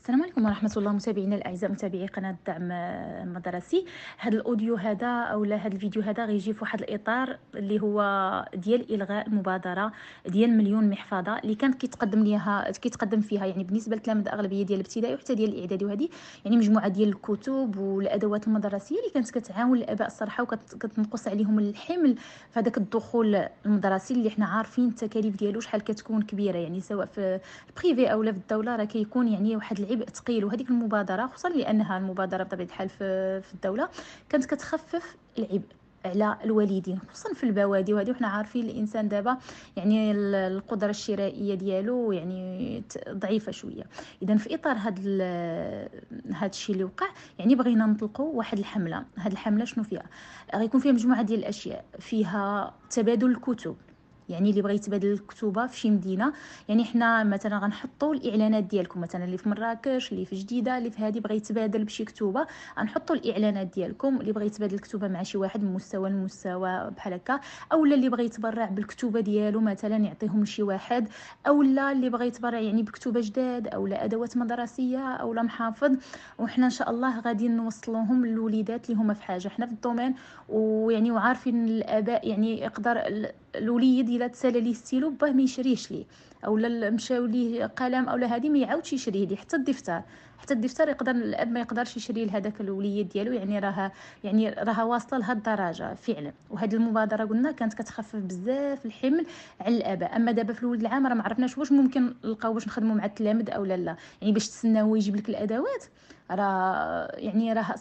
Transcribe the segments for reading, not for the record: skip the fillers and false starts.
السلام عليكم ورحمة الله متابعينا الأعزاء متابعي قناة دعم المدرسي. هذا الأوديو هذا أو هذا الفيديو هذا غيجي في واحد الإطار اللي هو ديال إلغاء المبادرة ديال مليون محفظة اللي كانت كيتقدم فيها يعني بالنسبة للتلاميذ الأغلبية ديال الابتدائي وحتى ديال الإعدادي، وهذه يعني مجموعة ديال الكتب والأدوات المدرسية اللي كانت كتعاون الآباء الصراحة وكتنقص عليهم الحمل في هذاك الدخول المدرسي اللي حنا عارفين التكاليف ديالو شحال كتكون كبيرة، يعني سواء في البريفي أو لا في الدولة راه كيكون يعني واحد العبء ثقيل. وهذيك المبادرة خصوصا لأنها المبادرة بطبيعة الحال في الدولة كانت كتخفف العبء على الوالدين خصوصا في البوادي، وهذه وحنا عارفين الانسان دابا يعني القدره الشرائيه ديالو يعني ضعيفه شويه. اذا في اطار هذا الشيء اللي وقع يعني بغينا نطلقوا واحد الحمله. هذه الحمله شنو فيها؟ غيكون فيها مجموعه ديال الاشياء، فيها تبادل الكتب، يعني اللي بغى يتبادل الكتوبه في شي مدينه، يعني حنا مثلا غنحطوا الاعلانات ديالكم مثلا اللي في مراكش اللي في جديده اللي في هذه بغى يتبادل بشي كتوبه، غنحطوا الاعلانات ديالكم اللي بغى يتبادل الكتوبه مع شي واحد من مستوى لمستوى بحال هكا، اولا اللي بغى يتبرع بالكتوبه ديالو مثلا يعطيهم لشي واحد، اولا اللي بغى يتبرع يعني بكتوبه جداد اولا ادوات مدرسيه اولا محافظ. وحنا ان شاء الله غادي نوصلوهم للوليدات اللي هما في حاجه حنا في الدومين، ويعني وعارفين الاباء يعني يقدر الوليد الا تسالى ليه ستيلو باه ما يشريش ليه، اولا مشاو ليه قلم اولا هذه ما يعاودش يشريه ليه. حتى الدفتر يقدر الاب ما يقدرش يشري لهذاك الوليد ديالو، يعني راها واصله لهاد الدرجه فعلا. وهذه المبادره قلنا كانت كتخفف بزاف الحمل على الاباء. اما دابا في الولد العام راه ما عرفناش واش ممكن نلقاو باش نخدموا مع التلاميذ اولا لا، يعني باش تسناو هو يجيب لك الادوات راه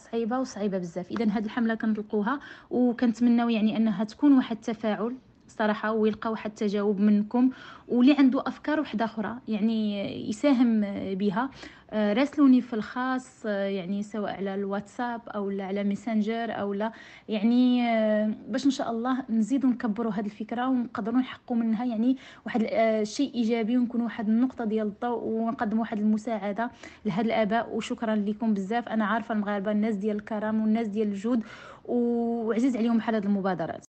صعيبه بزاف. اذا هذه الحمله كنطلقوها وكنتمناو يعني انها تكون واحد التفاعل صراحه ويلقى واحد التجاوب منكم، واللي عنده افكار وحده اخرى يعني يساهم بها. راسلوني في الخاص، يعني سواء على الواتساب او لا على ميسنجر او لا، يعني باش ان شاء الله نزيدوا نكبروا هذه الفكره ونقدروا نحققوا منها يعني واحد شيء ايجابي، ونكون واحد النقطه ديال الضوء ونقدم واحد المساعده لهاد الاباء. وشكرا لكم بزاف، انا عارفه المغاربه الناس ديال الكرم والناس ديال الجود وعزيز عليهم بحال هاد المبادرات.